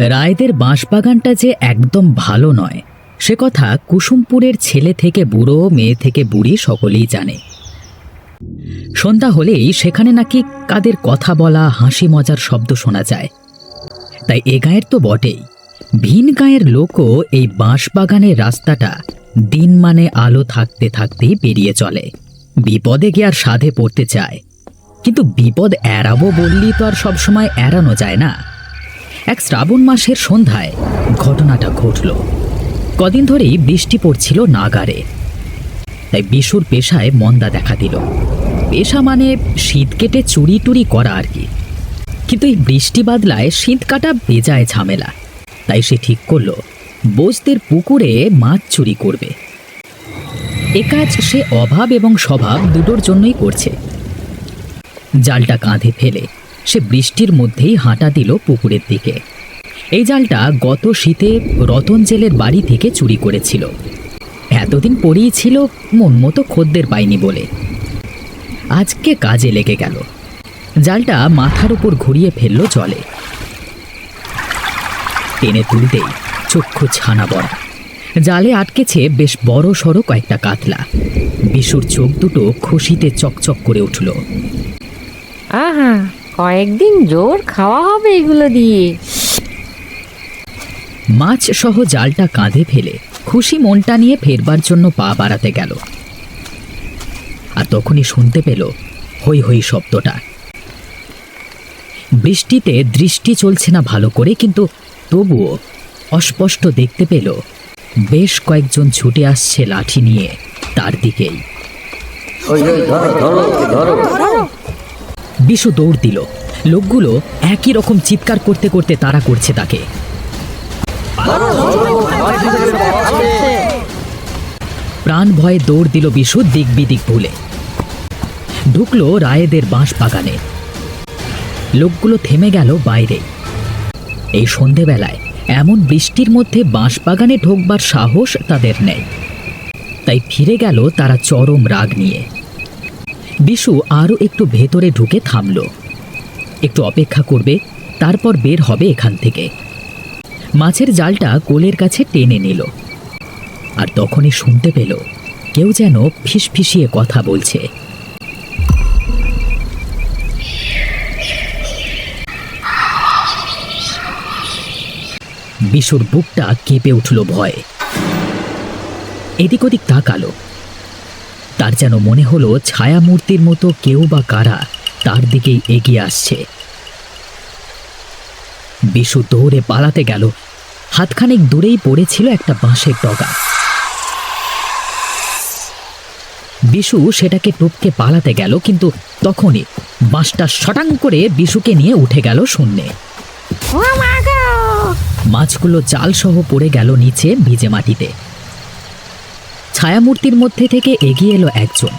রায়দের বাঁশবাগানটা যে একদম ভালো নয় সে কথা কুসুমপুরের ছেলে থেকে বুড়ো, মেয়ে থেকে বুড়ি সকলেই জানে। সন্ধ্যা হলেই সেখানে নাকি কাদের কথা বলা, হাসি মজার শব্দ শোনা যায়। তাই এ গাঁয়ের তো বটেই, ভিন গাঁয়ের লোকও এই বাঁশবাগানের রাস্তাটা দিন মানে আলো থাকতে থাকতেই পেরিয়ে চলে। বিপদে গিয়ে আর সাধে পড়তে চায়, কিন্তু বিপদ এড়াবো বললেই তো আর সবসময় এড়ানো যায় না। এক শ্রাবণ মাসের সন্ধ্যায় ঘটনাটা ঘটল। কদিন ধরেই বৃষ্টি পড়ছিল নাগারে, তাই বিশুর পেশায় মন্দা দেখা দিল। পেশা মানে শীত কেটে চুরি টুরি করা আর কি, কিন্তু এই বৃষ্টি বাদলায় শীত কাটা বেজায় ঝামেলা। তাই সে ঠিক করলো বোঝদের পুকুরে মাছ চুরি করবে। এ কাজ সে অভাব এবং স্বভাব দুটোর জন্যই করছে। জালটা কাঁধে ফেলে সে বৃষ্টির মধ্যেই হাঁটা দিল পুকুরের দিকে। এই জালটা গত শীতে রতন জেলের বাড়ি থেকে চুরি করেছিল। এতদিন পরেই ছিল, মন মতো খদ্দের পায়নি বলে। আজকে কাজে লেগে গেল। জালটা মাথার উপর ঘুরিয়ে ফেললো জলে। টেনে তুলতেই চক্ষু ছানা বড়া। জালে আটকেছে বেশ বড় সড়ো কয়েকটা কাতলা। বিশুর চোখ দুটো খুশিতে চকচক করে উঠল। আহা, কয়েকদিন জোর খাওয়া হবে এগুলো দিয়ে। মাছ সহ জালটা কাঁধে ফেলে খুশি মনটা নিয়ে ফেরবার জন্য পা বাড়াতে গেল। আর তখনই শুনতে পেল হই হই শব্দটা। বৃষ্টিতে দৃষ্টি চলছে না ভালো করে, কিন্তু তবুও অস্পষ্ট দেখতে পেল বেশ কয়েকজন ছুটে আসছে লাঠি নিয়ে তার দিকেই। বিশু দৌড় দিল। লোকগুলো একই রকম চিৎকার করতে করতে তাড়া করছে তাকে। প্রাণ ভয়ে দৌড় দিল বিশু দিক বিদিক ভুলে। ঢুকলো রায়েদের বাঁশ বাগানে। লোকগুলো থেমে গেল বাইরে। এই সন্ধেবেলায় এমন বৃষ্টির মধ্যে বাঁশবাগানে ঢোকবার সাহস তাদের নেই। তাই ফিরে গেল তারা চরম রাগ নিয়ে। বিশু আরও একটু ভেতরে ঢুকে থামল। একটু অপেক্ষা করবে, তারপর বের হবে এখান থেকে। মাছের জালটা কোলের কাছে টেনে নিল। আর তখনই শুনতে পেল কেউ যেন ফিসফিসিয়ে কথা বলছে। বিশুর বুকটা কেঁপে উঠল ভয়ে। এদিক ওদিক তাকালো। তার যেন মনে হলো ছায়ামূর্তির মতো কেউ বা কারা তার দিকেই এগিয়ে আসছে। বিশু দৌড়ে পালাতে গেল। হাতখানেক দূরেই পড়েছিল একটা বাঁশের ডগা। বিশু সেটাকে টপকে পালাতে গেল, কিন্তু তখনই বাঁশটা শটাং করে বিশুকে নিয়ে উঠে গেল শূন্যে। মাছগুলো জাল সহ পড়ে গেল নিচে ভিজে মাটিতে। ছায়ামূর্তির মধ্যে থেকে এগিয়ে এলো একজন,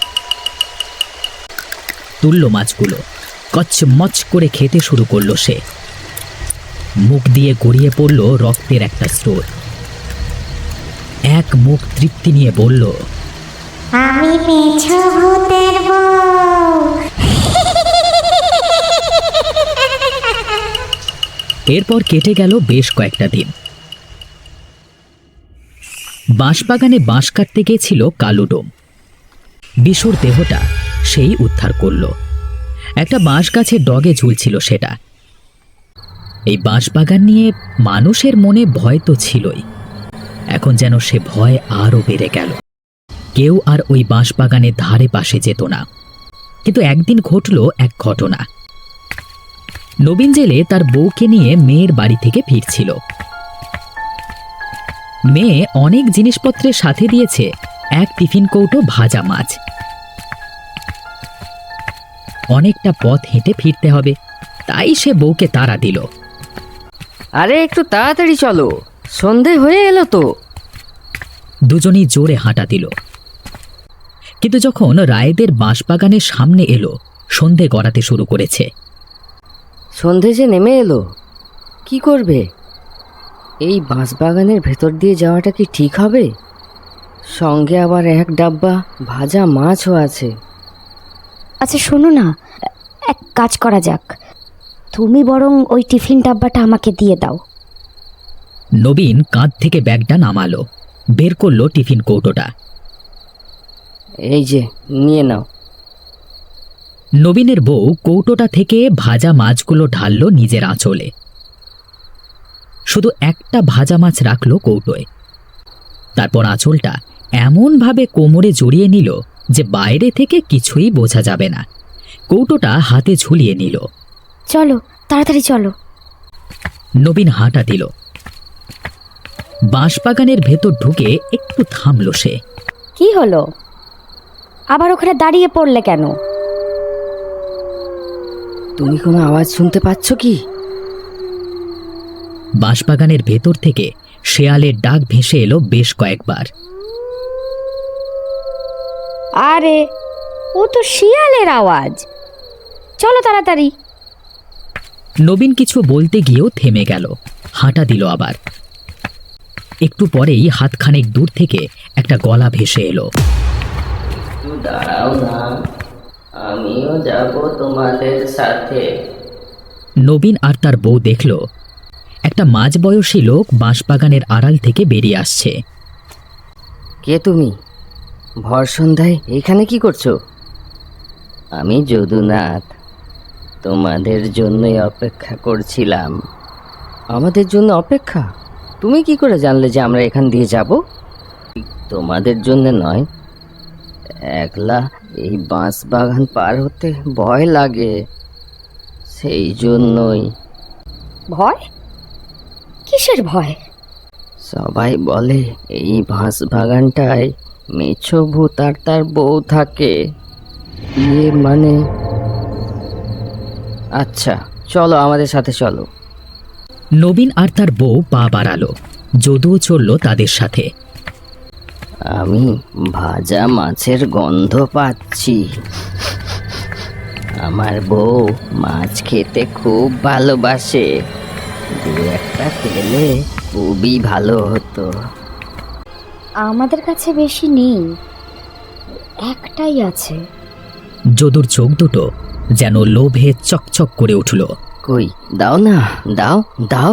তুলল মাছগুলো। কচমচ করে খেতে শুরু করলো সে। মুখ দিয়ে গড়িয়ে পড়ল রক্তের একটা স্রোত। এক মুখ তৃপ্তি নিয়ে বলল, আমি পেছো ভূতের বউ। এরপর কেটে গেল বেশ কয়েকটা দিন। বাঁশবাগানে বাঁশ কাটতে গিয়েছিল কালুডোম। বিশুর দেহটা সেই উদ্ধার করল। একটা বাঁশ গাছের ডগে ঝুলছিল সেটা। এই বাঁশবাগান নিয়ে মানুষের মনে ভয় তো ছিলই, এখন যেন সে ভয় আরও বেড়ে গেল। কেউ আর ওই বাঁশবাগানের ধারে পাশে যেত না। কিন্তু একদিন ঘটল এক ঘটনা। নবীন জেলে তার বউকে নিয়ে মেয়ের বাড়ি থেকে ফিরছিল। মেয়ে অনেক জিনিসপত্রের সাথে দিয়েছে এক টিফিন কৌটো ভাজা মাছ। অনেকটা পথ হেঁটে ফিরতে হবে, তাই সে বউকে তাড়া দিল। আরে একটু তাড়াতাড়ি চলো, সন্ধে হয়ে এলো তো। দুজনেই জোরে হাঁটা দিল। কিন্তু যখন রায়েদের বাঁশবাগানের সামনে এলো, সন্ধে গড়াতে শুরু করেছে। সন্ধে যে নেমে এলো, কি করবে? এই বাঁশবাগানের ভেতর দিয়ে যাওয়াটা কি ঠিক হবে? সঙ্গে আবার এক ডাব্বা ভাজা মাছও আছে। আচ্ছা শোনো না, এক কাজ করা যাক, তুমি বরং ওই টিফিন ডাব্বাটা আমাকে দিয়ে দাও। নবীন কাঁধ থেকে ব্যাগটা নামালো, বের করলো টিফিন কৌটোটা। এই যে, নিয়ে নাও। নবীনের বউ কৌটোটা থেকে ভাজা মাছগুলো ঢাললো নিজের আঁচলে। শুধু একটা ভাজা মাছ রাখলো কৌটোয়। তারপর আঁচলটা এমনভাবে কোমরে জড়িয়ে নিল যে বাইরে থেকে কিছুই বোঝা যাবে না। কৌটোটা হাতে ঝুলিয়ে নিল। চলো তাড়াতাড়ি চলো। নবীন হাঁটা দিল। বাঁশবাগানের ভেতর ঢুকে একটু থামলো সে। কি হলো, আবার ওখানে দাঁড়িয়ে পড়লে কেন? তুমি কোনো আওয়াজ শুনতে পাচ্ছ কি? বাঁশবাগানের ভেতর থেকে শেয়ালের ডাক ভেসে এলো বেশ কয়েকবার। আরে ও তো শিয়ালের আওয়াজ, চলো তাড়াতাড়ি। নবীন কিছু বলতে গিয়েও থেমে গেল, হাঁটা দিল আবার। একটু পরেই হাতখানেক দূর থেকে একটা গলা ভেসে এলো। দাঁড়াও না, আমিও যাব তোমাদের সাথে। নবীন আর তার বউ দেখল একটা মাঝবয়সী লোক বাঁশবাগানের আড়াল থেকে বেরিয়ে আসছে। কে তুমি? ভর সন্ধ্যায় এখানে কি করছো? আমি যদুনাথ, তোমাদের জন্যই অপেক্ষা করছিলাম। আমাদের জন্য অপেক্ষা? তুমি কি করে জানলে যে আমরা এখান দিয়ে যাব? তোমাদের জন্য নয়, একলা এই বাঁশ বাগান পার হতে ভয় লাগে, সেই জন্যই। ভয়? কিসের ভয়? সবাই বলে এই বাঁশ বাগানটায় মেছো ভূত আর তার বউ থাকে। মানে, আচ্ছা চলো আমাদের সাথে চলো। নবীন আর তার বউ পা বাড়ালো, যদুও চলল তাদের সাথে। আমি ভাজা মাছের গন্ধ পাচ্ছি। আমার বউ মাছ খেতে খুব ভালোবাসে, দু একটা পেলে খুবই ভালো হতো। আমাদের কাছে বেশি নেই, একটাই আছে। যদুর চোখ দুটো যেন লোভে চকচক করে উঠল। কই, দাও না, দাও দাও।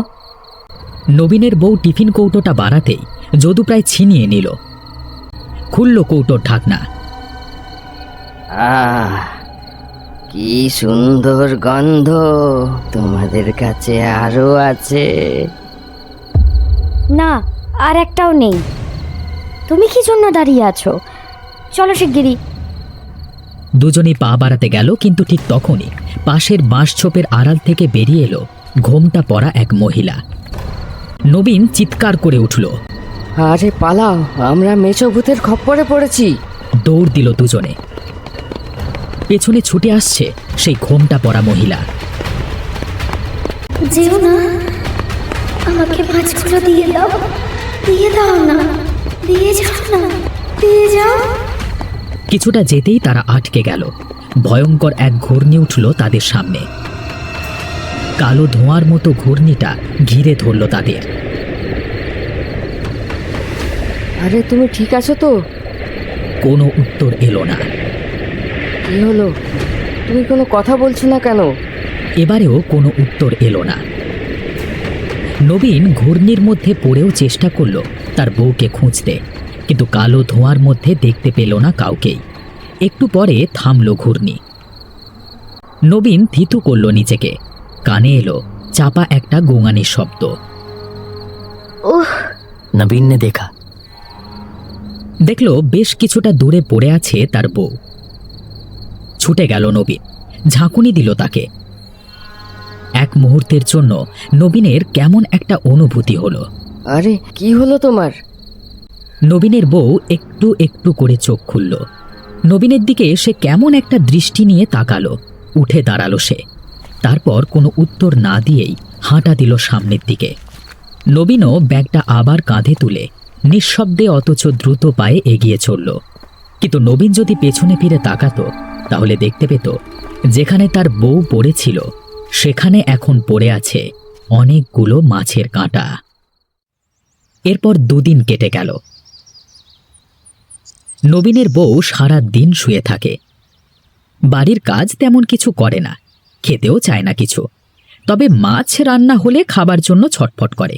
নবীনের বউ টিফিন কৌটোটা বাড়াতেই যদু প্রায় ছিনিয়ে নিল। খুলল কৌটোর ঢাকনা। আহ, কি সুন্দর গন্ধ! তোমাদের কাছে আরো আছে? না, আর একটাও নেই। তুমি কি জন্য দাঁড়িয়ে আছো? চলো শিগগিরই। দুজনেই পা বাড়াতে গেল, কিন্তু ঠিক তখনই পাশের বাঁশঝোপের আড়াল থেকে বেরিয়ে এলো ঘোমটা পরা এক মহিলা। নবীন চিৎকার করে উঠল। আরে পালাও, আমরা মেছো ভূতের খপ্পরে পড়েছি। দৌড় দিল দুজনে। পেছনে ছুটে আসছে সেই ঘোমটা পরা মহিলা। যেও না, আমাকে মাছগুলো দিয়ে দাও, দিয়ে দাও না, দিয়ে যাও না, দিয়ে যাও। কিছুটা যেতেই তারা আটকে গেল। ভয়ঙ্কর এক ঘূর্ণি উঠল তাদের সামনে। কালো ধোঁয়ার মতো ঘূর্ণিটা ঘিরে ধরল তাদের। আরে তুমি ঠিক আছো তো? কোনো উত্তর এলো না। কি হলো? তুমি কোনো কথা বলছো না কেন? এবারেও কোনো উত্তর এলো না। নবীন ঘূর্ণির মধ্যে পড়েও চেষ্টা করলো তার বউকে খুঁজতে, কিন্তু কালো ধোঁয়ার মধ্যে দেখতে পেল না কাউকেই। একটু পরে থামলো ঘূর্ণি। নবীন থিতু করল নিজেকে। কানে এলো চাপা একটা গোঙানির শব্দ। উহ, নবীন নে দেখা। দেখলো বেশ কিছুটা দূরে পড়ে আছে তার বউ। ছুটে গেল নবীন, ঝাঁকুনি দিল তাকে। এক মুহূর্তের জন্য নবীনের কেমন একটা অনুভূতি হলো। আরে কি হলো তোমার? নবীনের বউ একটু একটু করে চোখ খুলল। নবীনের দিকে সে কেমন একটা দৃষ্টি নিয়ে তাকালো। উঠে দাঁড়ালো সে। তারপর কোনো উত্তর না দিয়েই হাঁটা দিল সামনের দিকে। নবীনও ব্যাগটা আবার কাঁধে তুলে নিঃশব্দে অথচ দ্রুত পায়ে এগিয়ে চলল। কিন্তু নবীন যদি পেছনে ফিরে তাকাতো তাহলে দেখতে পেত যেখানে তার বউ পড়েছিল সেখানে এখন পড়ে আছে অনেকগুলো মাছের কাঁটা। এরপর দুদিন কেটে গেল। নবীনের বউ সারা দিন শুয়ে থাকে। বাড়ির কাজ তেমন কিছু করে না, খেতেও চায় না কিছু। তবে মাছ রান্না হলে খাবার জন্য ছটফট করে।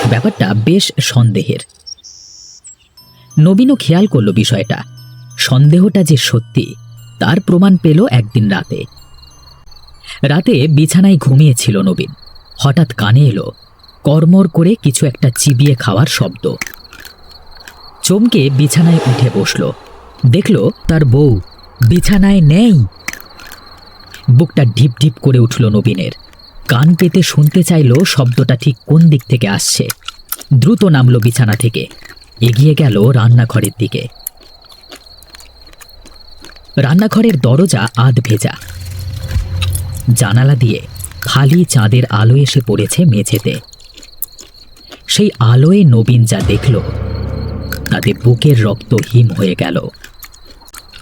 ব্যাপারটা বেশ সন্দেহের। নবীনও খেয়াল করল বিষয়টা। সন্দেহটা যে সত্যি তার প্রমাণ পেল একদিন রাতে। রাতে বিছানায় ঘুমিয়েছিল নবীন। হঠাৎ কানে এলো কড়মড় করে কিছু একটা চিবিয়ে খাওয়ার শব্দ। চমকে বিছানায় উঠে বসল। দেখল তার বউ বিছানায় নেই। বুকটা ঢিপ ঢিপ করে উঠল নবীনের। কান পেতে শুনতে চাইল শব্দটা ঠিক কোন দিক থেকে আসছে। দ্রুত নামলো বিছানা থেকে, এগিয়ে গেল রান্নাঘরের দিকে। রান্নাঘরের দরজা আধ ভেজা। জানালা দিয়ে খালি চাঁদের আলো এসে পড়েছে মেঝেতে। সেই আলোয় নবীন যা দেখল তাতে বুকের রক্ত হিম হয়ে গেল।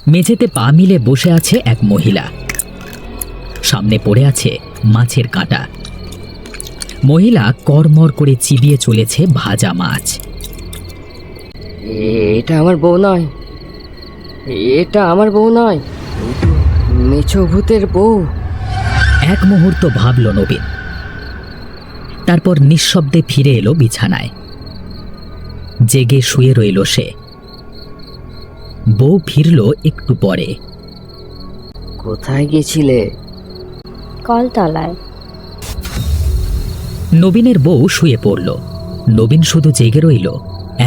মেঝেতে পা মিলে বসে আছে এক মহিলা। সামনে পড়ে আছে মাছের কাঁটা। মহিলা কড়মড় করে চিবিয়ে চলেছে ভাজা মাছ। এটা আমার বউ নয়, এটা আমার বউ নয়, মেছো ভূতের বউ। এক মুহূর্ত ভাবল নবীন। তারপর নিঃশব্দে ফিরে এলো বিছানায়। জেগে শুয়ে রইল সে। বউ ফিরল একটু পরে। কোথায় গেছিলে? কলতলায়। নবীনের বউ শুয়ে পড়ল। নবীন শুধু জেগে রইল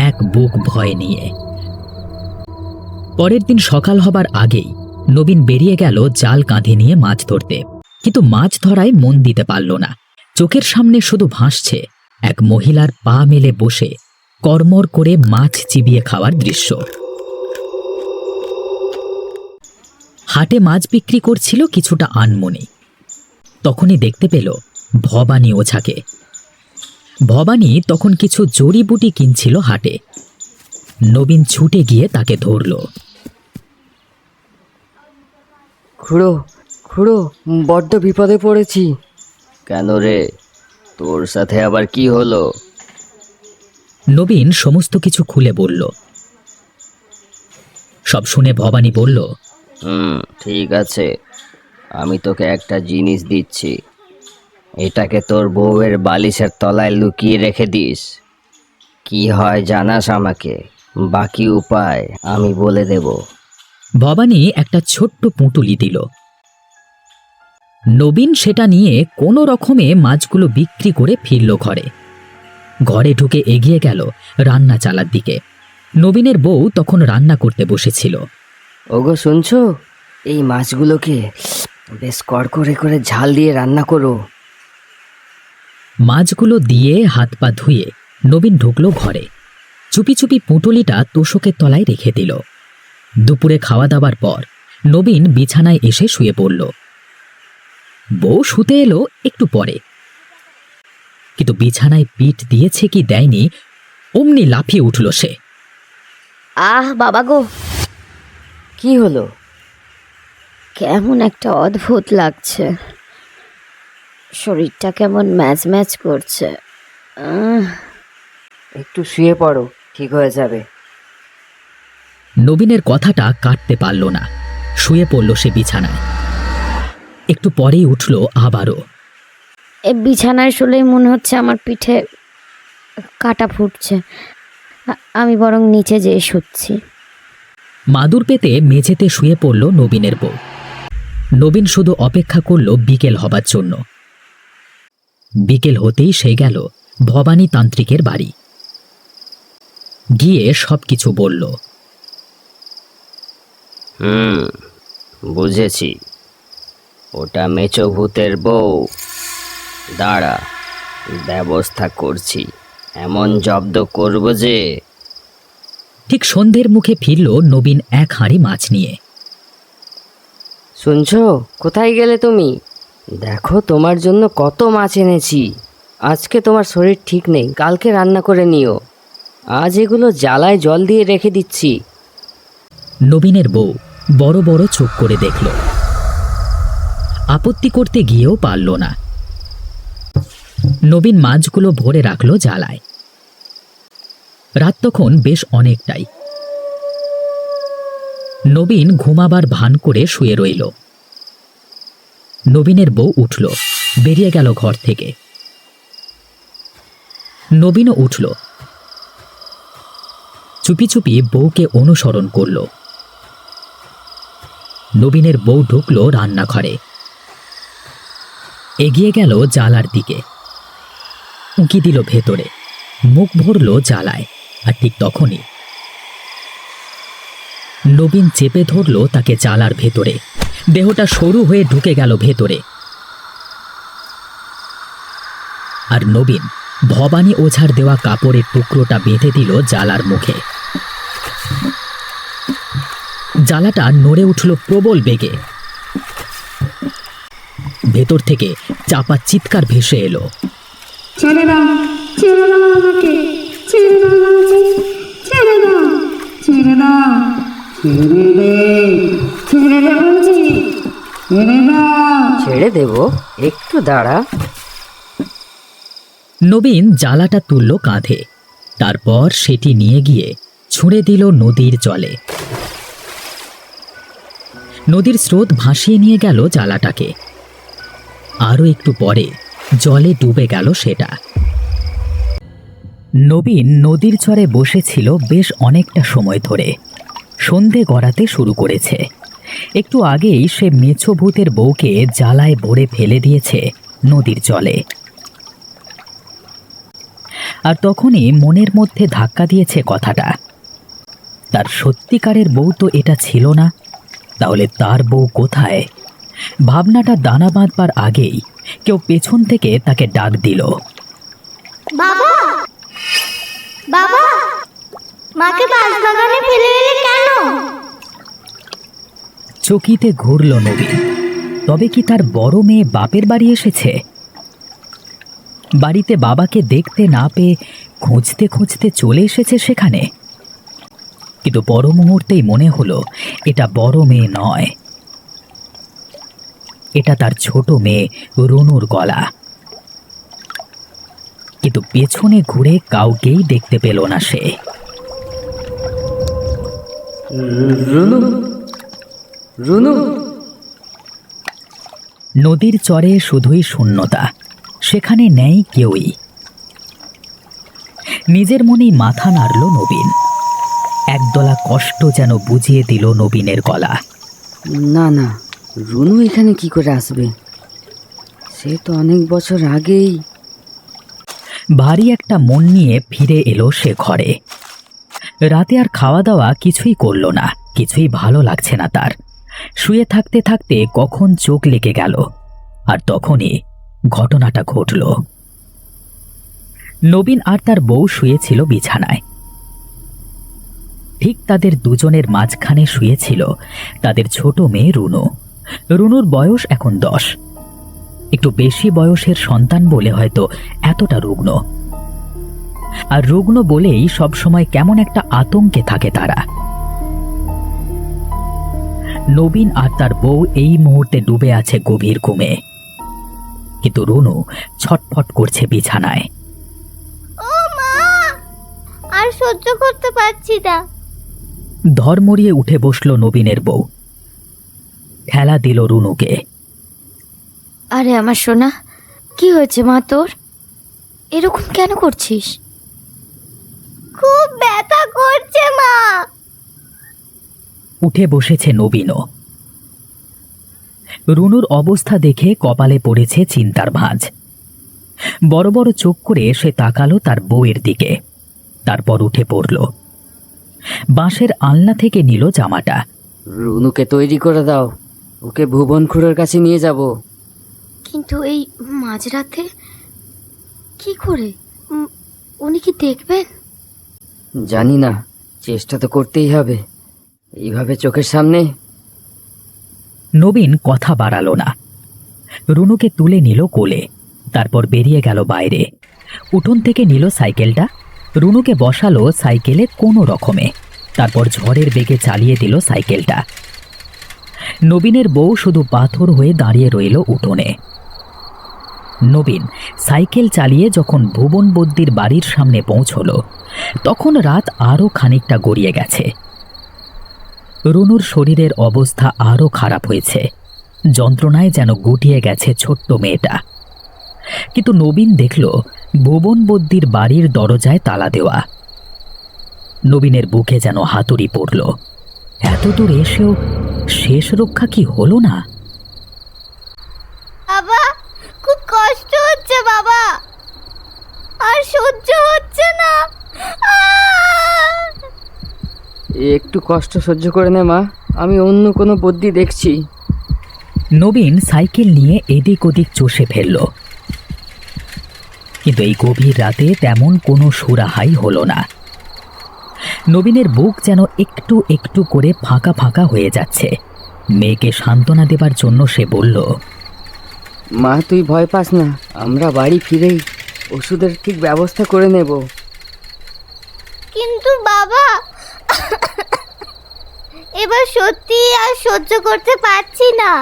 এক বুক ভয় নিয়ে। পরের দিন সকাল হবার আগেই নবীন বেরিয়ে গেল জাল কাঁধে নিয়ে মাছ ধরতে। কিন্তু মাছ ধরায় মন দিতে পারল না। চোখের সামনে শুধু ভাসছে এক মহিলার পা মেলে বসে কড়মড় করে মাছ চিবিয়ে খাওয়ার দৃশ্য। হাটে মাছ বিক্রি করছিল কিছুটা আনমনে। তখনই দেখতে পেল ভবানী ওঝাকে। ভবানী তখন কিছু জড়িবুটি কিনছিল হাটে। নবীন ছুটে গিয়ে তাকে ধরল। খুড়ো, খুড়ো, বড্ড বিপদে পড়েছি। কেন রে, তোর সাথে আবার কি হলো? নবীন সমস্ত কিছু খুলে বলল। সব শুনে ভবানী বলল, ঠিক আছে, আমি তোকে একটা জিনিস দিচ্ছি। এটাকে তোর বউয়ের বালিশের তলায় লুকিয়ে রেখে দিস। কি হয় জানাস আমাকে, বাকি উপায় আমি বলে দেব। ভবানী একটা ছোট্ট পুঁটুলি দিল। নবীন সেটা নিয়ে কোনো রকমে মাছগুলো বিক্রি করে ফিরল ঘরে। ঘরে ঢুকে এগিয়ে গেল রান্না চালার দিকে। নবীনের বউ তখন রান্না করতে বসেছিল। ওগো শুনছো, এই মাছগুলোকে বেশ কড়কড়ে করে ঝাল দিয়ে রান্না করো। মাছগুলো দিয়ে হাত পা ধুয়ে নবীন ঢুকলো ঘরে। চুপি চুপি পুঁটুলিটা তোশকের তলায় রেখে দিল। দুপুরে খাওয়া দাওয়ার পর নবীন বিছানায় এসে শুয়ে পড়ল। বউ শুতে এলো একটু পরে। কিন্তু বিছানায় পিঠ দিয়েছে কি দেয়নি, অমনি লাফিয়ে উঠল সে। আহ বাবা গো, কি হলো? কেমন একটা অদ্ভুত লাগছে। শরীরটা কেমন ম্যাচ ম্যাচ করছে। একটু শুয়ে পড়ো, ঠিক হয়ে যাবে। নবীনের কথাটা কাটতে পারল না। শুয়ে পড়ল সে বিছানায়। একটু পরেই উঠল আবারও। এ বিছানায় শুলেই মনে হচ্ছে আমার পিঠে কাটা ফুটছে। আমি বরং নিচে যেয়ে শুচ্ছি। মাদুর পেতে মেঝেতে শুয়ে পড়ল নবীনের বউ। নবীন শুধু অপেক্ষা করল বিকেল হবার জন্য। বিকেল হতেই সে গেল ভবানী তান্ত্রিকের বাড়ি। গিয়ে সবকিছু বলল। বুঝেছি, ওটা মেছো ভূতের বউ। দাঁড়া, ব্যবস্থা করছি, এমন জব্দ করব যে। ঠিক সন্ধ্যের মুখে ফিরল নবীন এক হাঁড়ি মাছ নিয়ে। শুনছো, কোথায় গেলে তুমি? দেখো তোমার জন্য কত মাছ এনেছি। আজকে তোমার শরীর ঠিক নেই, কালকে রান্না করে নিও। আজ এগুলো জ্বালায় জল দিয়ে রেখে দিচ্ছি। নবীনের বউ বড় বড় চোখ করে দেখল। আপত্তি করতে গিয়েও পারল না। নবীন মাছগুলো ভরে রাখল জ্বালায়। রাত তখন বেশ অনেকটাই। নবীন ঘুমাবার ভান করে শুয়ে রইল। নবীনের বউ উঠল, বেরিয়ে গেল ঘর থেকে। নবীনও উঠল, চুপি চুপি বউকে অনুসরণ করল। নবীনের বউ ঢুকল রান্নাঘরে, এগিয়ে গেল জালার দিকে, উঁকি দিল ভেতরে, মুখ ভরল জ্বালায়। আর ঠিক তখনই নবীন চেপে ধরল তাকে জালার ভেতরে। দেহটা সরু হয়ে ঢুকে গেল ভেতরে। আর নবীন ভবানী ওঝার দেওয়া কাপড়ের টুকরোটা বেঁধে দিল জালার মুখে। জালাটা নড়ে উঠল প্রবল বেগে। ভেতর থেকে চাপা চিৎকার ভেসে এলো, ছেড়ে দাও, ছেড়ে দাও আমাকে, ছেড়ে দাও বলছি, ছেড়ে দাও, ছেড়ে দাও, ছেড়ে দে, ছেড়ে দে বলছি, ছেড়ে দাও। ছেড়ে দেব, একটু দাঁড়া। নবীন জালাটা তুলল কাঁধে, তারপর সেটি নিয়ে গিয়ে ছুঁড়ে দিল নদীর জলে। নদীর স্রোত ভাসিয়ে নিয়ে গেল জালাটাকে। আরও একটু পরে জলে ডুবে গেল সেটা। নবীন নদীর চরে বসেছিল বেশ অনেকটা সময় ধরে। সন্ধে গড়াতে শুরু করেছে। একটু আগেই সে মেছো ভূতের বউকে জ্বালায় ভরে ফেলে দিয়েছে নদীর জলে। আর তখনই মনের মধ্যে ধাক্কা দিয়েছে কথাটা, তার সত্যিকারের বউ তো এটা ছিল না, তাহলে তার বউ কোথায়? ভাবনাটা দানা বাঁধবার আগেই কেউ পেছন থেকে তাকে ডাক দিল, বাবা, বাবা, মাকে বাগানে ফেলে এলে কেন? চকিতে ঘুরল নবীন। তবে কি তার বড় মেয়ে বাপের বাড়ি এসেছে? বাড়িতে বাবাকে দেখতে না পেয়ে খুঁজতে খুঁজতে চলে এসেছে সেখানে। কিন্তু পর মুহূর্তেই মনে হলো এটা বড় মেয়ে নয়, এটা তার ছোট মেয়ে রুনুর গলা। কিন্তু পেছনে ঘুরে কাউকেই দেখতে পেল না সে। রুনু, রুনু। নদীর চরে শুধুই শূন্যতা, সেখানে নেই কেউই। নিজের মনেই মাথা নাড়ল নবীন। একদলা কষ্ট যেন বুঝিয়ে দিল নবীনের গলা। না না, রুনু এখানে কি করে আসবে? সে তো অনেক বছর আগেই। ভারী একটা মন নিয়ে ফিরে এলো সে ঘরে। রাতে আর খাওয়া দাওয়া কিছুই করলো না, কিছুই ভালো লাগছে না তার। শুয়ে থাকতে থাকতে কখন চোখ লেগে গেল, আর তখনই ঘটনাটা ঘটল। নবীন আর তার বউ শুয়েছিল বিছানায়। ঠিক তাদের দুজনের মাঝখানে শুয়েছিল তাদের ছোট মেয়ে রুনু। রুনুর বয়স এখন 10। একটু বেশি বয়সের সন্তান বলে হয়তো এতটা রুগ্ন। আর রুগ্ন বলেই সবসময় কেমন একটা আতঙ্কে থাকে তারা। নবীন আর তার বউ এই মুহূর্তে ডুবে আছে গভীর ঘুমে, কিন্তু রুনু ছটফট করছে বিছানায়। ও মা, আর সহ্য করতে পারছি না। ধর্মরিয়ে উঠে বসল নবীনের বউ, ঠেলা দিল রুনুকে। আরে আমার সোনা, কি হয়েছে মা তোর? এরকম কেন করছিস? খুব ব্যথা করছে মা। উঠে বসেছে নবীনও। রুনুর অবস্থা দেখে কপালে পড়েছে চিন্তার ভাঁজ। বড় বড় চোখ করে সে তাকালো তার বউয়ের দিকে, তারপর উঠে পড়ল। বাঁশের আলনা থেকে নিল জামাটা। রুনুকে তৈরি করে দাও, ওকে ভুবন খুড়োর কাছে নিয়ে যাব। কিন্তু এই মাঝরাতে কি করে? উনি কি দেখবেন? জানি না, চেষ্টা তো করতেই হবে। এইভাবে চোখের সামনে। নবীন কথা বাড়ালো না, রুনুকে তুলে নিল কোলে, তারপর বেরিয়ে গেল বাইরে। উঠোন থেকে নিল সাইকেলটা, রুনুকে বসালো সাইকেলে কোনো রকমে, তারপর ঝড়ের বেগে চালিয়ে দিল সাইকেলটা। নবীনের বউ শুধু পাথর হয়ে দাঁড়িয়ে রইল উঠোনে। নবীন সাইকেল চালিয়ে যখন ভুবন বদ্যির বাড়ির সামনে পৌঁছল, তখন রাত আরও খানিকটা গড়িয়ে গেছে। রুনুর শরীরের অবস্থা আরও খারাপ হয়েছে, যন্ত্রণায় যেন গুটিয়ে গেছে ছোট্ট মেয়েটা। কিন্তু নবীন দেখল ভুবন বদ্যির বাড়ির দরজায় তালা দেওয়া। নবীনের বুকে যেন হাতুড়ি পড়ল। এত দূর এসেও শেষ রক্ষা কি হলো না? বাবা, খুব কষ্ট হচ্ছে বাবা, আর সহ্য হচ্ছে না। একটু কষ্ট সহ্য করে নে মা, আমি অন্য কোনো বুদ্ধি দেখছি। নবীন সাইকেল নিয়ে এদিক ওদিক চষে ফেলল, কিন্তু এই গভীর রাতে তেমন কোনো সুরাহাই হলো না। নবীনের বুক যেন একটু একটু করে ফাঁকা ফাঁকা হয়ে যাচ্ছে। মেয়েকে সান্ত্বনা দেবার জন্য সে বলল, মা তুই ভয় পাস না, আমরা বাড়ি ফিরেই ওষুধের ঠিক ব্যবস্থা করে নেব। কিন্তু বাবা, এবার সত্যি আর সহ্য করতে পারছি না।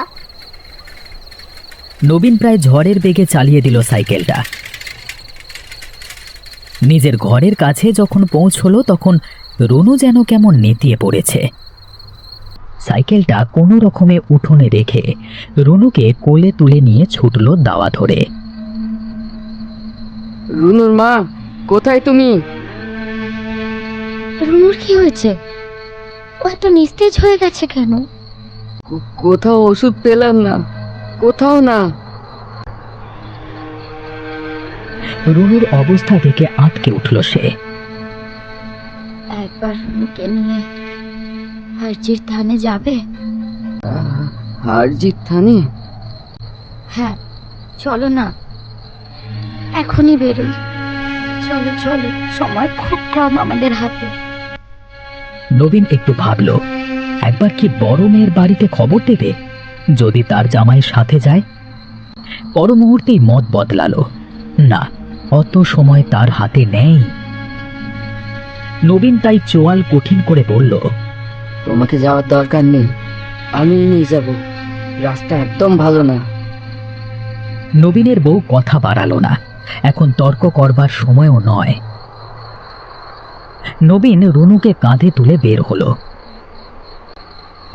নবীন প্রায় ঝড়ের বেগে চালিয়ে দিল সাইকেলটা। নিজের ঘরের কাছে যখন পৌঁছলো তখন রনু যেন কেমন নেতিয়ে পড়েছে। সাইকেলটা কোনো রকমে উঠোনে রেখে রনুকে কোলে তুলে নিয়ে ছুটল দাওয়া ধরে। রুনুর মা, কোথায় তুমি? রুনুর কি হয়েছে? ও এত নিস্তেজ হয়ে গেছে কেন? কোথাও ওষুধ পেলাম না, কোথাও না। রুনুর অবস্থা দেখে আঁতকে উঠল সে। একবার রুনুকে নিয়ে হারজির থানে যাবে? হারজিত থানে? হ্যাঁ, চলো না, এখনই বেরোই। চলো চলো, সময় খুব কম আমাদের হাতে। নবীন একটু ভাবল, একবার কি বড় মেয়ের বাড়িতে খবর দেবে, যদি তার জামাইয়ের সাথে যায়। পর মুহূর্তেই মত বদলালো, না, অত সময় তার হাতে নেই। নবীন তাই চোয়াল কঠিন করে বলল, তোমাকে যাওয়ার দরকার নেই, আমি নিয়ে যাব, রাস্তা একদম ভালো না। নবীনের বউ কথা বাড়ালো না, এখন তর্ক করবার সময়ও নয়। নবীন রুনুকে কাঁধে তুলে বের হলো।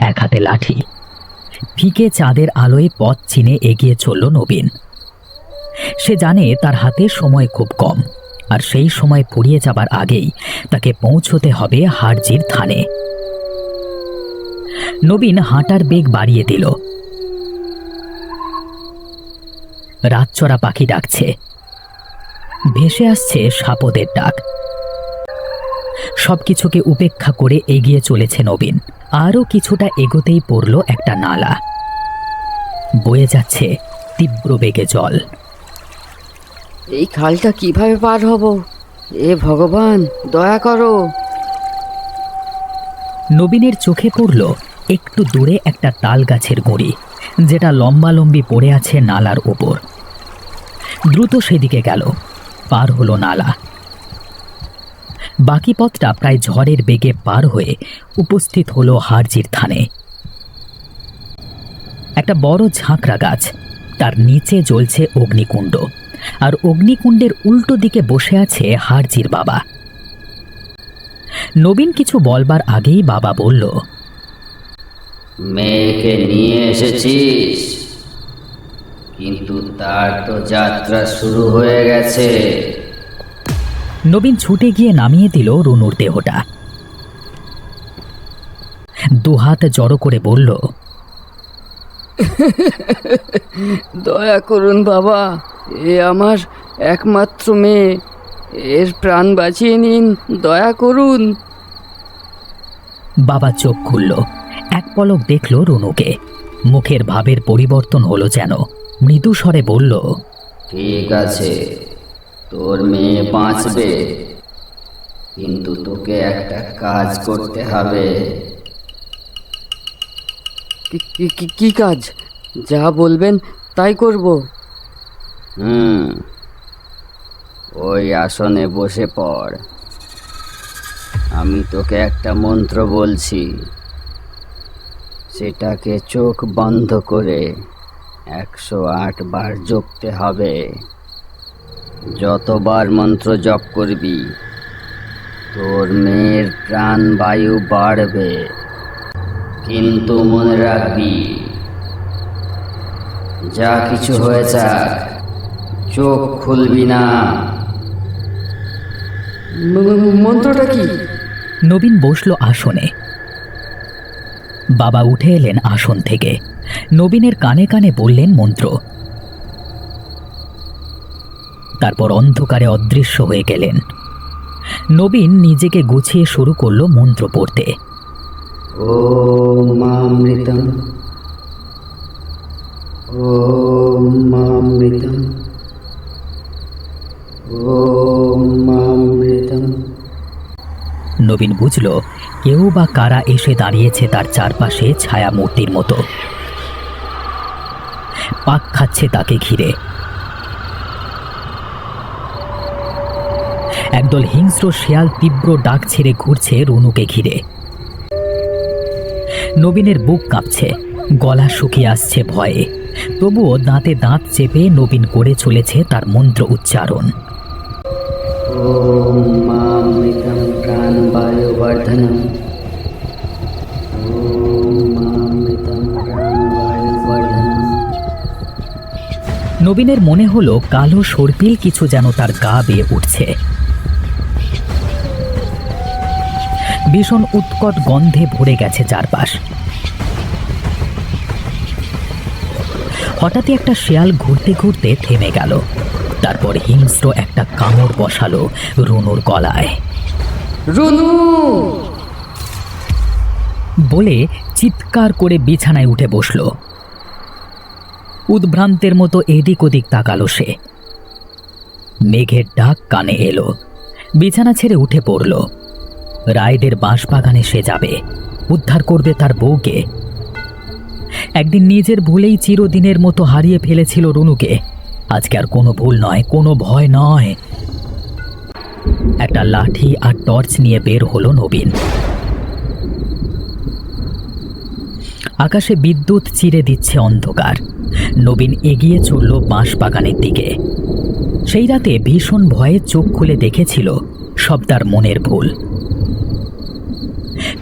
এক হাতে লাঠি, ফিকে চাঁদের আলোয় পথ চিনে এগিয়ে চলল নবীন। সে জানে তার হাতে সময় খুব কম, আর সেই সময় ফুরিয়ে যাবার আগেই তাকে পৌঁছতে হবে হারজির থানে। নবীন হাঁটার বেগ বাড়িয়ে দিল। রাতচরা পাখি ডাকছে, ভেসে আসছে সাপদের ডাক। সবকিছুকে উপেক্ষা করে এগিয়ে চলেছে নবীন। আরও কিছুটা এগোতেই পড়ল একটা নালা, বয়ে যাচ্ছে তীব্র বেগে জল। এই খালটা কিভাবে পার হব? এ ভগবান, দয়া করো। নবীনের চোখে পড়ল একটু দূরে একটা তাল গাছের গুঁড়ি, যেটা লম্বালম্বি পড়ে আছে নালার ওপর। দ্রুত সেদিকে গেল, পার হলো নালা। বাকি পথটা প্রায় ঝড়ের বেগে পার হয়ে উপস্থিত হলো হারজির থানে। একটা বড় ঝাঁকড়া গাছ, তার নিচে জ্বলছে অগ্নিকুণ্ড, আর অগ্নিকুণ্ডের উল্টো দিকে বসে আছে হারজির বাবা। নবীন কিছু বলবার আগেই বাবা বলল, মেয়েকে নিয়ে এসেছিস, কিন্তু তার তো যাত্রা শুরু হয়ে গেছে। নবীন ছুটে গিয়ে নামিয়ে দিল রুনুর দেহটা। দুহাত জড়ো করে বলল, দয়া করুন বাবা, এ আমার একমাত্র মেয়ে, এর প্রাণ বাঁচিয়ে নিন, দয়া করুন। বাবা চোখ খুলল, এক পলক দেখল রুনুকে। মুখের ভাবের পরিবর্তন হলো যেন। মৃদু স্বরে বলল, ঠিক আছে, তোর মেয়ে বাঁচবে, কিন্তু তোকে একটা কাজ করতে হবে। কি কাজ? যা বলবেন তাই করব। ওই আসনে বসে পড়। আমি তোকে একটা মন্ত্র বলছি, সেটাকে চোখ বন্ধ করে 108 বার জপতে হবে। যতবার মন্ত্র জপ করবি, তোর মেয়ের প্রাণবায়ু বাড়বে, কিন্তু মনে রাখবি, যা কিছু হয়ে যাক, চোখ খুলবি না। মন্ত্রটা কি? নবীন বসল আসনে। বাবা উঠে এলেন আসন থেকে, নবীনের কানে কানে বললেন মন্ত্র। তারপর অন্ধকারে অদৃশ্য হয়ে গেলেন। নবীন নিজেকে গুছিয়ে শুরু করলো মন্ত্র পড়তে। ওম মামৃতম, ওম মামৃতম, ওম মামৃতম। নবীন বুঝল কেউ বা কারা এসে দাঁড়িয়েছে তার চারপাশে ছায়া মূর্তির মতো, পাক খাচ্ছে তাকে ঘিরে। একদল হিংস্র শেয়াল তীব্র ডাক ছেড়ে ঘুরছে রুনুকে ঘিরে। নবীনের বুক কাঁপছে, গলা শুকিয়ে আসছে ভয়ে, তবুও দাঁতে দাঁত চেপে নবীন করে চলেছে তার মন্ত্র উচ্চারণ। ওম মামৃতম প্রাণবায়ু বর্ধনম, ওম মামৃতম প্রাণবায়ু বর্ধনম। নবীনের মনে হলো কালো সর্পিল কিছু যেন তার গা বেয়ে উঠছে। ভীষণ উৎকট গন্ধে ভরে গেছে চারপাশ। হঠাৎই একটা শেয়াল ঘুরতে ঘুরতে থেমে গেল। তারপর হিংস্র একটা কামড় বসালো রুনুর গলায়। রুনু! বলে চিৎকার করে বিছানায় উঠে বসল। উদ্ভ্রান্তের মতো এদিক ওদিক তাকালো সে। মেঘের ডাক কানে এলো, বিছানা ছেড়ে উঠে পড়ল। রায়দের বাঁশবাগানে সে যাবে, উদ্ধার করবে তার বউকে। একদিন নিজের ভুলেই চিরদিনের মতো হারিয়ে ফেলেছিল রুনুকে, আজকে আর কোনো ভুল নয়, কোনো ভয় নয়। একটা লাঠি আর টর্চ নিয়ে বের হলো নবীন। আকাশে বিদ্যুৎ চিরে দিচ্ছে অন্ধকার। নবীন এগিয়ে চলল বাঁশবাগানের দিকে। সেই রাতে ভীষণ ভয়ে চোখ খুলে দেখেছিল সব তার মনের ভুল।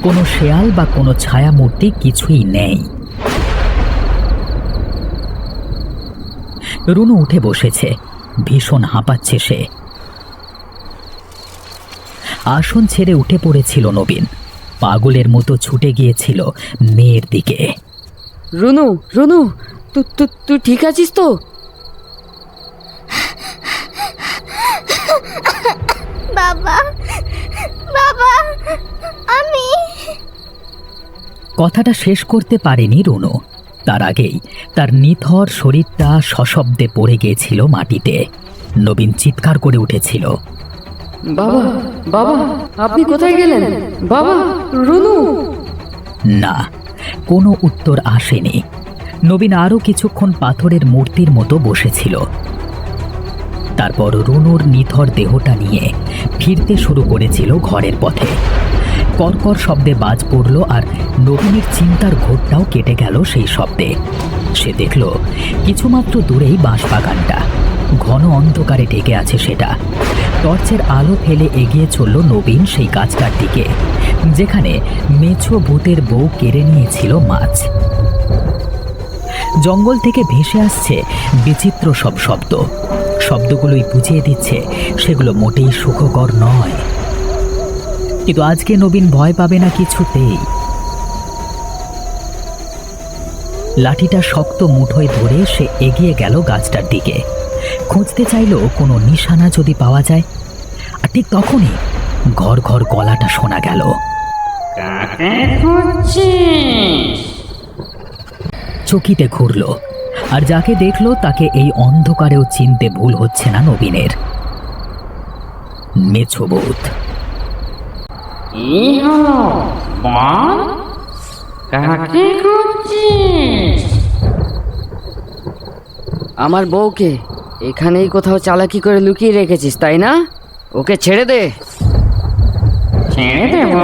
কোনো শেয়াল বা কোনো ছায়ামূর্তি কিছুই নেই। রুনু উঠে বসেছে, ভীষণ হাঁপাচ্ছে সে। আসন ছেড়ে উঠে পড়েছিল নবীন, পাগলের মতো ছুটে গিয়েছিল মেয়ের দিকে। রুনু, রুনু, তুই ঠিক আছিস তো? বাবা, বাবা, আমি। কথাটা শেষ করতে পারেনি রুনু। তার আগেই তার নিথর শরীরটা সশব্দে পড়ে গিয়েছিল মাটিতে। নবীন চিৎকার করে উঠেছিল, বাবা, বাবা, আপনি কোথায় গেলেন? বাবা, রুনু! না, কোনো উত্তর আসেনি। নবীন আরও কিছুক্ষণ পাথরের মূর্তির মতো বসেছিল। তারপর রুনুর নিথর দেহটা নিয়ে ফিরতে শুরু করেছিল ঘরের পথে। কর্কর শব্দে বাজ পড়ল আর নবীনের চিন্তার ঘোরটাও কেটে গেল সেই শব্দে। সে দেখল কিছুমাত্র দূরেই বাঁশবাগানটা, ঘন অন্ধকারে ঢেকে আছে সেটা। টর্চের আলো ফেলে এগিয়ে চলল নবীন সেই গাছটার দিকে, যেখানে মেছো ভূতের বউ কেড়ে নিয়েছিল মাছ। জঙ্গল থেকে ভেসে আসছে বিচিত্র সব শব্দ। শব্দগুলোই বুঝিয়ে দিচ্ছে সেগুলো মোটেই সুখকর নয়। কিন্তু আজকে নবীন ভয় পাবে না কিছুতেই। লাঠিটা শক্ত মুঠোয় ধরে সে এগিয়ে গেল গাছটার দিকে। খুঁজতে চাইল কোনো নিশানা যদি পাওয়া যায়। আর ঠিক তখনই ঘর ঘর গলাটা শোনা গেল। চকিতে ঘুরল, আর যাকে দেখলো তাকে এই অন্ধকারেও চিনতে ভুল হচ্ছে না নবীনের। মেছো ভূত। আমার বউকে এখানেই কোথাও চালাকি করে লুকিয়ে রেখেছিস, তাই না? ওকে ছেড়ে দে। ছেড়ে দেব?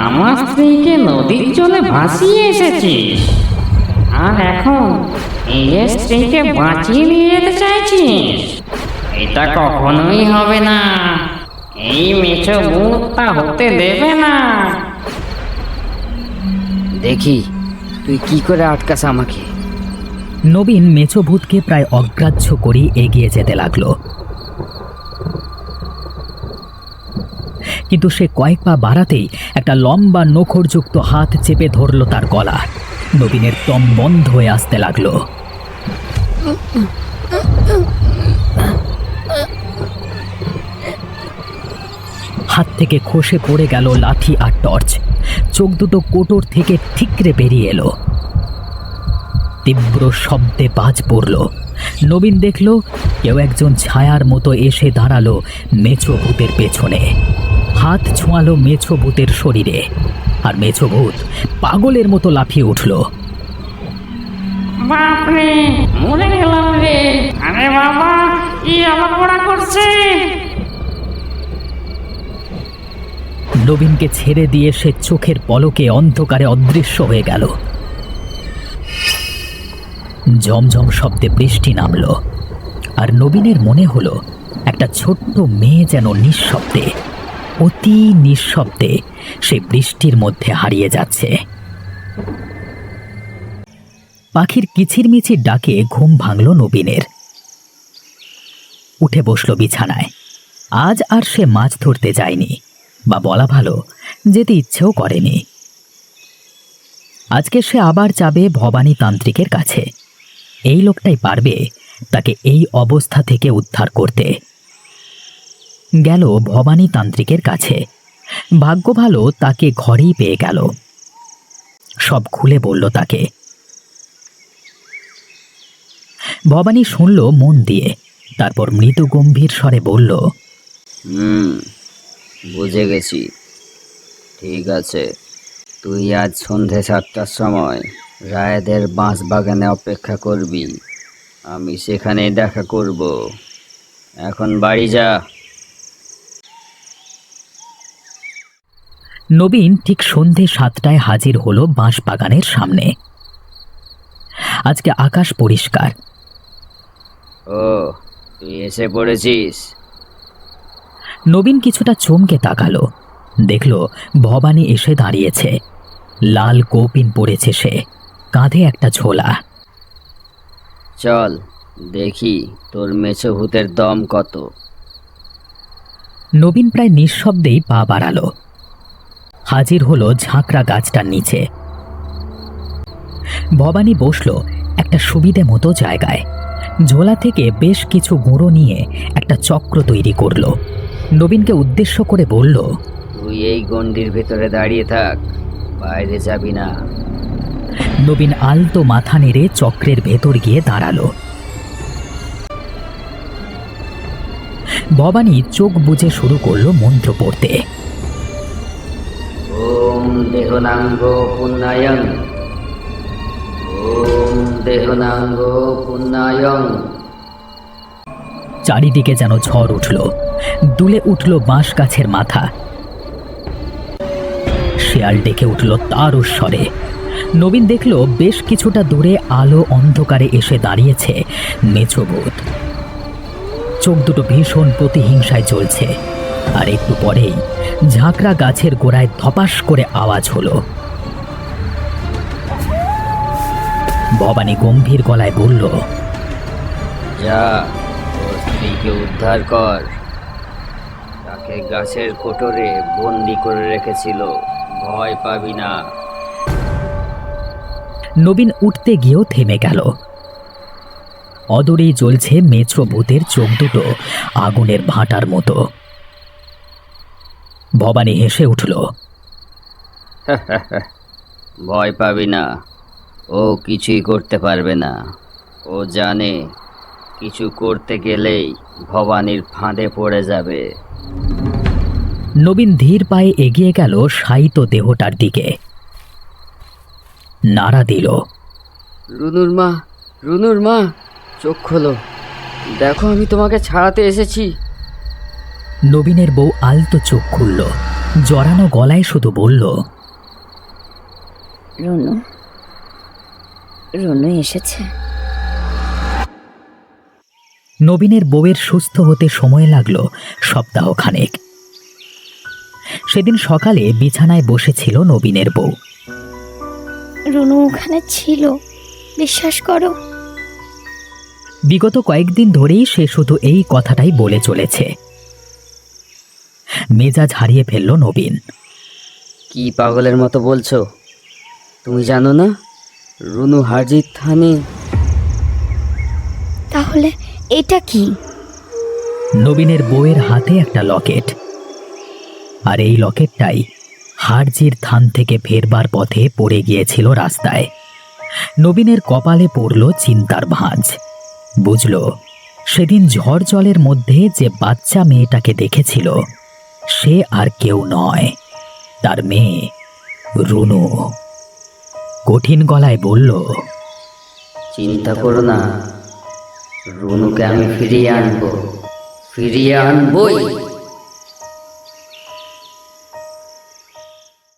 আমার স্ত্রীকে নদীর জলে ভাসিয়ে এসেছিস, আর এখন নিজের স্ত্রীকে বাঁচিয়ে নিয়ে যেতে চাইছিস? এটা কখনোই হবে না। এই মেছো ভূত তা হতে দেবে না। দেখি তুই কি করে আটকাস আমাকে। নবীন মেছো ভূতকে প্রায় অগ্রাহ্য করে এগিয়ে যেতে লাগলো। কিন্তু সে কয়েক পা বাড়াতেই একটা লম্বা নখরযুক্ত হাত চেপে ধরল তার গলা। নবীনের দম বন্ধ হয়ে আসতে লাগলো। হাত থেকে খসে পড়ে গেল লাঠি আর টর্চ। চোখ দুটো কোটর থেকে ঠিকরে বেরিয়ে এলো। তীব্র শব্দে বাজ পড়ল। নবীন দেখল কেউ একজন ছায়ার মতো এসে দাঁড়ালো মেছো ভূতের পেছনে। হাত ছোঁয়ালো মেছো ভূতের শরীরে, আর মেছো ভূত পাগলের মতো লাফিয়ে উঠল। বাপরে, মরে গেলাম রে। আরে বাবা, কি আবার ওরা করছে? নবীনকে ছেড়ে দিয়ে সে চোখের পলকে অন্ধকারে অদৃশ্য হয়ে গেল। ঝমঝম শব্দে বৃষ্টি নামল, আর নবীনের মনে হলো একটা ছোট্ট মেয়ে যেন নিঃশব্দে, অতি নিঃশব্দে সে বৃষ্টির মধ্যে হারিয়ে যাচ্ছে। পাখির কিচিরমিচির ডাকে ঘুম ভাঙল নবীনের। উঠে বসল বিছানায়। আজ আর সে মাছ ধরতে যায়নি, বা বলা ভালো যেতে ইচ্ছেও করেনি। আজকে সে আবার যাবে ভবানী তান্ত্রিকের কাছে। এই লোকটাই পারবে তাকে এই অবস্থা থেকে উদ্ধার করতে। গেল ভবানী তান্ত্রিকের কাছে। ভাগ্য ভালো তাকে ঘরেই পেয়ে গেল। সব খুলে বলল তাকে। ভবানী শুনল মন দিয়ে, তারপর মৃদু গম্ভীর স্বরে বলল, বুঝে গেছি। ঠিক আছে, তুই আজ সন্ধে 7টার সময় রায়েদের বাঁশ বাগানে অপেক্ষা করবি। আমি সেখানে দেখা করব। এখন বাড়ি যা। নবীন ঠিক সন্ধে 7টায় হাজির হলো বাঁশ বাগানের সামনে। আজকে আকাশ পরিষ্কার। ও, তুই এসে পড়েছিস? নবীন কিছুটা চমকে তাকালো। দেখল ভবানী এসে দাঁড়িয়েছে। লাল কৌপিন পরেছে সে, কাঁধে একটা ঝোলা। চল দেখি তোর মেছো ভূতের দম কত। নবীন প্রায় নিঃশব্দেই পা বাড়ালো। হাজির হলো ঝাঁকড়া গাছটার নিচে। ভবানী বসল একটা সুবিধে মতো জায়গায়। ঝোলা থেকে বেশ কিছু গুঁড়ো নিয়ে একটা চক্র তৈরি করলো। নবীনকে উদ্দেশ্য করে বলল, তুই এই গণ্ডির ভেতরে দাঁড়িয়ে থাক, বাইরে যাবি না। নবীন আলতো মাথা নেড়ে চক্রের ভেতর গিয়ে দাঁড়ালো। ভবানী চোখ বুজে শুরু করলো মন্ত্র পড়তে। ওম দেহনাঙ্গ পুণ্যায়ং, ওম দেহনাঙ্গ পুণ্যায়ং। চারিদিকে যেন ঝড় উঠল, দুলে উঠল বাঁশ গাছের মাথা। শেয়াল ডেকে উঠল তার স্বরে। নবীন দেখল বেশ কিছুটা দূরে আলো অন্ধকারে এসে দাঁড়িয়েছে মেছো ভূত। চোখ দুটো ভীষণ প্রতিহিংসায় জ্বলছে। আর একটু পরেই ঝাঁকড়া গাছের গোড়ায় ধপাস করে আওয়াজ হলো। ভবানী গম্ভীর গলায় বলল, যা, তোর স্ত্রীকে উদ্ধার কর। তাকে গাছের কোটরে বন্দি করে রেখেছিল, ভয় পাবি না। নবীন উঠতে গিয়েও থেমে গেল। অদূরেই জ্বলছে মেছো ভূতের চোখ দুটো আগুনের ভাঁটার মতো। ভবানী হেসে উঠল। ভয় পাবি না, ও কিছুই করতে পারবে না। ও জানে কিছু করতে গেলেই ভবানীর ফাঁদে পড়ে যাবে। নবীন ধীর পায়ে এগিয়ে গেল শায়িত দেহটার দিকে। নাড়া দিল, রুনুর মা, চোখ খোলো, দেখো আমি তোমাকে ছাড়াতে এসেছি। নবীনের বউ আলতো চোখ খুলল, জড়ানো গলায় শুধু বলল, রুনু এসেছে। নবীনের বউয়ের সুস্থ হতে সময় লাগলো সপ্তাহখানেক। সেদিন সকালে বিছানায় বসেছিল নবীনের বউ। রুনু ওখানে ছিল, বিশ্বাস করো। বিগত কয়েকদিন ধরেই সে শুধু এই কথাটাই বলে চলেছে। মেজাজ হারিয়ে ফেলল নবীন। কি পাগলের মতো বলছো? তুমি জানো না রুনু হারজিত থানে? তাহলে এটা কি? নবীনের বউয়ের হাতে একটা লকেট, আর এই লকেটটাই হারজির থান থেকে ফেরবার পথে পড়ে গিয়েছিল রাস্তায়। নবীনের কপালে পড়ল চিন্তার ভাঁজ। বুঝল, সেদিন ঝড় জলের মধ্যে যে বাচ্চা মেয়েটাকে দেখেছিল সে আর কেউ নয়, তার মেয়ে রুনু। কঠিন গলায় বলল, চিন্তা করো না, রুনুকে আমি ফিরিয়ে আনবো, ফিরিয়ে আনবই।